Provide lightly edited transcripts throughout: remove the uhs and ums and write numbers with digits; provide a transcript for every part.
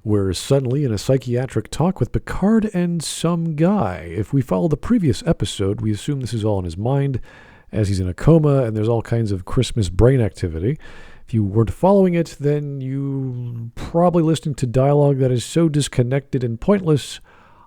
We're suddenly in a psychiatric talk with Picard and some guy. If we follow the previous episode, we assume this is all in his mind, as he's in a coma and there's all kinds of Christmas brain activity. If you weren't following it, then you probably listening to dialogue that is so disconnected and pointless,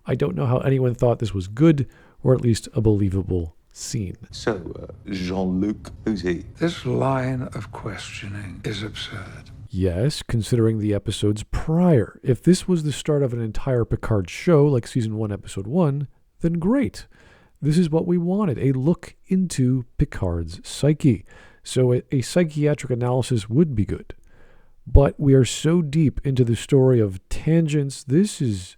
I don't know how anyone thought this was good, or at least a believable scene. So, Jean-Luc, who's he? This line of questioning is absurd. Yes, considering the episodes prior. If this was the start of an entire Picard show, like Season 1, Episode 1, then great. This is what we wanted, a look into Picard's psyche. So a psychiatric analysis would be good. But we are so deep into the story of tangents, this is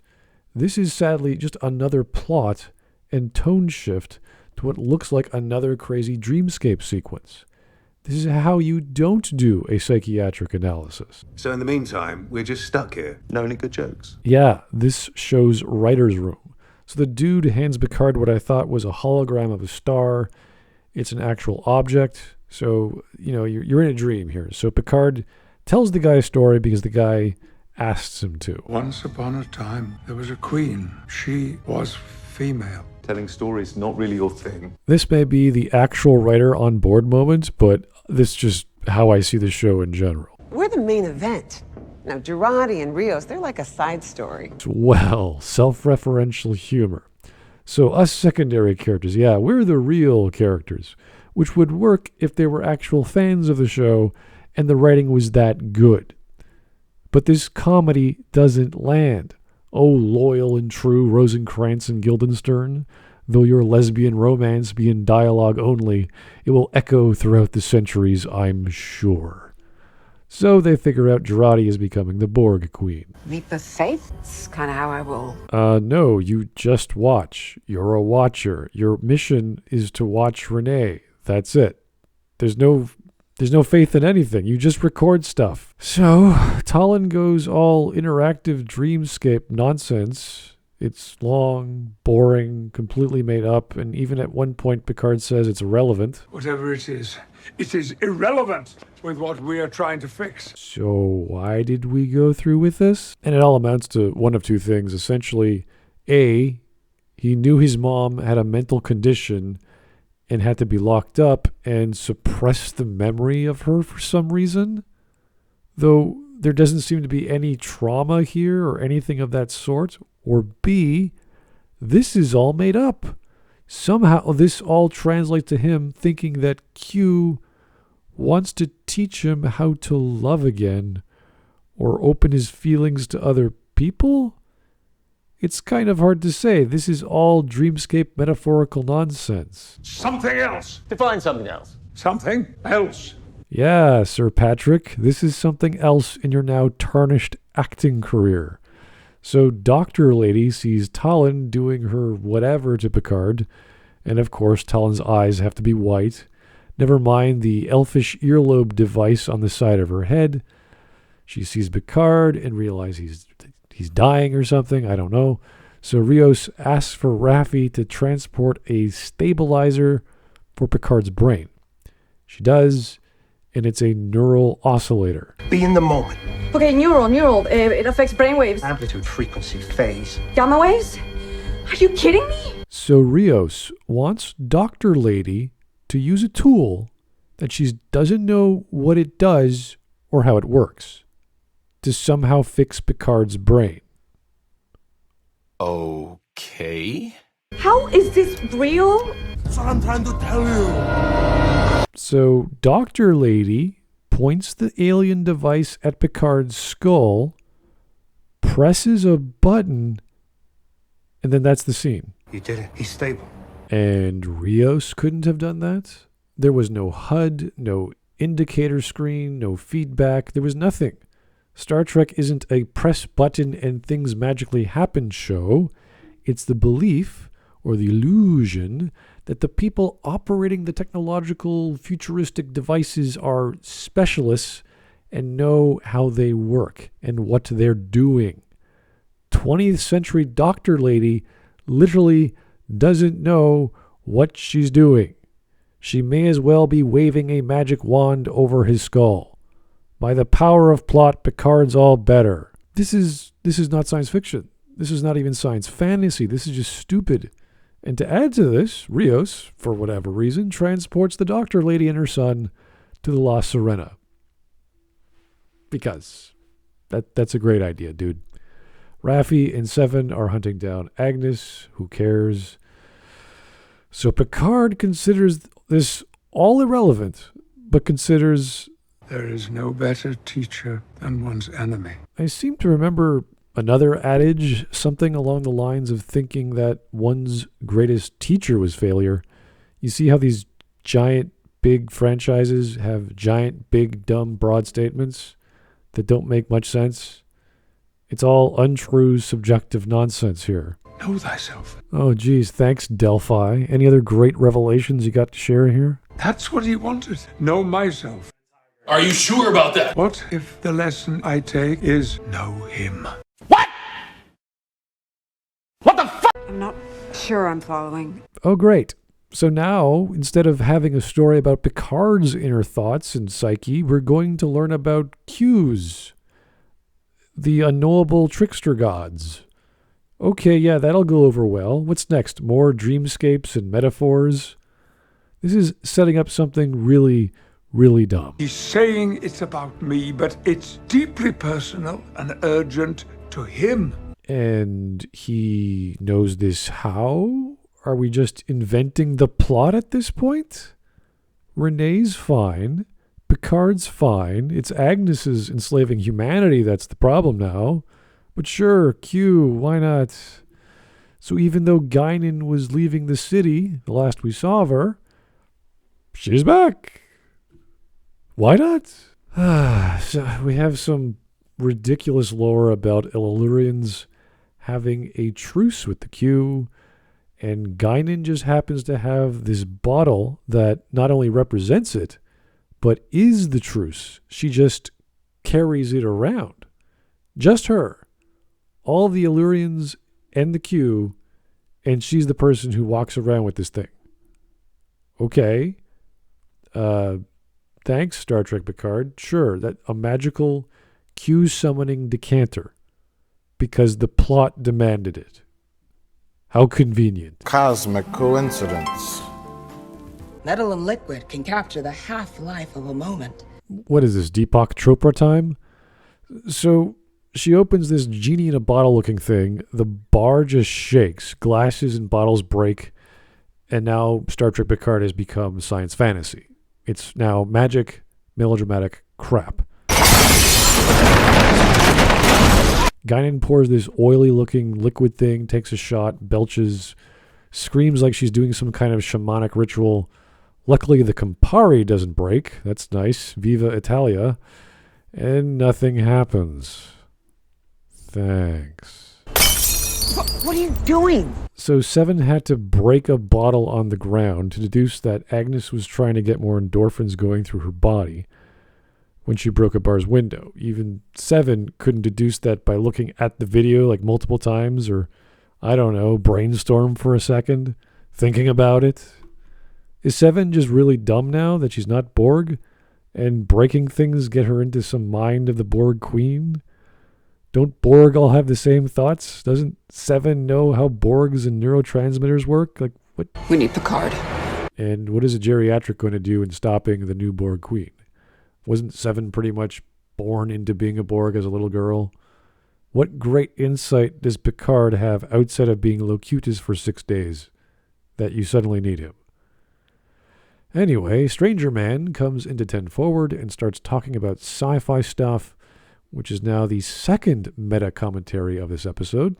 sadly just another plot and tone shift to what looks like another crazy dreamscape sequence. This is how you don't do a psychiatric analysis. So in the meantime, we're just stuck here. No any good jokes? Yeah, this show's writer's room. So the dude hands Picard what I thought was a hologram of a star. It's an actual object. So, you're in a dream here. So Picard tells the guy a story because the guy asks him to. Once upon a time, there was a queen. She was female. Telling stories not really your thing. This may be the actual writer on board moment, but this is just how I see the show in general. We're the main event. Now, Girardi and Rios, they're like a side story. Well, self-referential humor. So us secondary characters, yeah, we're the real characters, which would work if they were actual fans of the show and the writing was that good. But this comedy doesn't land. Oh, loyal and true Rosencrantz and Guildenstern, though your lesbian romance be in dialogue only, it will echo throughout the centuries, I'm sure. So they figure out Girardi is becoming the Borg Queen. Leap of faith? It's kind of how I roll. No, you just watch. You're a watcher. Your mission is to watch Renee. That's it. There's no faith in anything. You just record stuff. So, Talon goes all interactive dreamscape nonsense. It's long, boring, completely made up, and even at one point Picard says it's irrelevant. Whatever it is irrelevant with what we are trying to fix. So why did we go through with this? And it all amounts to one of two things. Essentially, A, he knew his mom had a mental condition and had to be locked up and suppress the memory of her for some reason. Though there doesn't seem to be any trauma here or anything of that sort. Or B, this is all made up. Somehow this all translates to him thinking that Q wants to teach him how to love again or open his feelings to other people? It's kind of hard to say. This is all dreamscape metaphorical nonsense. Something else. Define something else. Something else. Yeah, Sir Patrick, this is something else in your now tarnished acting career. So Dr. Lady sees Talon doing her whatever to Picard, and of course Talon's eyes have to be white. Never mind the elfish earlobe device on the side of her head. She sees Picard and realizes he's dying or something, I don't know. So Rios asks for Raffi to transport a stabilizer for Picard's brain. She does, and it's a neural oscillator. Be in the moment. Okay, neural. It affects brainwaves. Amplitude, frequency, phase. Gamma waves? Are you kidding me? So Rios wants Dr. Lady to use a tool that she doesn't know what it does or how it works to somehow fix Picard's brain. Okay. How is this real? That's what I'm trying to tell you. So Dr. Lady points the alien device at Picard's skull, presses a button, and then that's the scene. You did it. He's stable. And Rios couldn't have done that? There was no HUD, no indicator screen, no feedback. There was nothing. Star Trek isn't a press button and things magically happen show. It's the belief, or the illusion, that the people operating the technological futuristic devices are specialists and know how they work and what they're doing. 20th century Dr. Lady literally doesn't know what she's doing. She may as well be waving a magic wand over his skull. By the power of plot, Picard's all better. This is this is not science fiction. This is not even science fantasy. This is just stupid. And to add to this, Rios, for whatever reason, transports the doctor lady and her son to the La Sirena. Because that's a great idea, dude. Raffi and Seven are hunting down Agnes. Who cares? So Picard considers this all irrelevant, but considers... There is no better teacher than one's enemy. I seem to remember another adage, something along the lines of thinking that one's greatest teacher was failure. You see how these giant, big franchises have giant, big, dumb, broad statements that don't make much sense? It's all untrue, subjective nonsense here. Know thyself. Oh, geez. Thanks, Delphi. Any other great revelations you got to share here? That's what he wanted. Know myself. Are you sure about that? What if the lesson I take is know him? I'm not sure I'm following. Oh, great. So now, instead of having a story about Picard's inner thoughts and psyche, we're going to learn about Q's, the unknowable trickster gods. Okay, yeah, that'll go over well. What's next? More dreamscapes and metaphors? This is setting up something really, really dumb. He's saying it's about me, but it's deeply personal and urgent to him. And he knows this how? Are we just inventing the plot at this point? Renee's fine. Picard's fine. It's Agnes's enslaving humanity that's the problem now. But sure, Q, why not? So even though Guinan was leaving the city, the last we saw of her, she's back. Why not? So we have some ridiculous lore about Illurians having a truce with the Q, and Guinan just happens to have this bottle that not only represents it, but is the truce. She just carries it around. Just her. All the Illurians and the Q, and she's the person who walks around with this thing. Okay. Thanks, Star Trek Picard. Sure, that a magical Q summoning decanter. Because the plot demanded it. How convenient. Cosmic coincidence. Metal and liquid can capture the half-life of a moment. What is this, Deepak Chopra time? So she opens this genie in a bottle looking thing. The bar just shakes. Glasses and bottles break. And now Star Trek Picard has become science fantasy. It's now magic, melodramatic crap. Guinan pours this oily-looking liquid thing, takes a shot, belches, screams like she's doing some kind of shamanic ritual. Luckily, the Campari doesn't break. That's nice. Viva Italia. And nothing happens. Thanks. What are you doing? So Seven had to break a bottle on the ground to deduce that Agnes was trying to get more endorphins going through her body when she broke a bar's window. Even Seven couldn't deduce that by looking at the video like multiple times or, I don't know, brainstorm for a second, thinking about it. Is Seven just really dumb now that she's not Borg? And breaking things get her into some mind of the Borg queen? Don't Borg all have the same thoughts? Doesn't Seven know how Borgs and neurotransmitters work? Like, what? We need Picard. And what is a geriatric going to do in stopping the new Borg queen? Wasn't Seven pretty much born into being a Borg as a little girl? What great insight does Picard have outside of being locutus for 6 days that you suddenly need him? Anyway, Stranger Man comes into 10 Forward and starts talking about sci-fi stuff, which is now the second meta-commentary of this episode.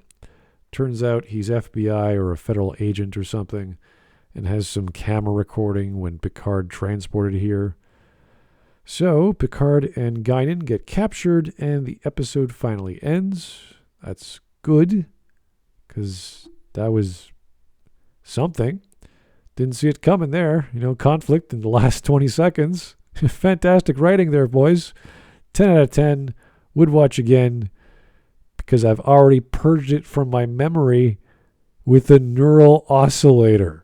Turns out he's FBI or a federal agent or something and has some camera recording when Picard transported here. So, Picard and Guinan get captured and the episode finally ends. That's good, because that was something. Didn't see it coming there. Conflict in the last 20 seconds. Fantastic writing there, boys. 10 out of 10. Would watch again because I've already purged it from my memory with a neural oscillator.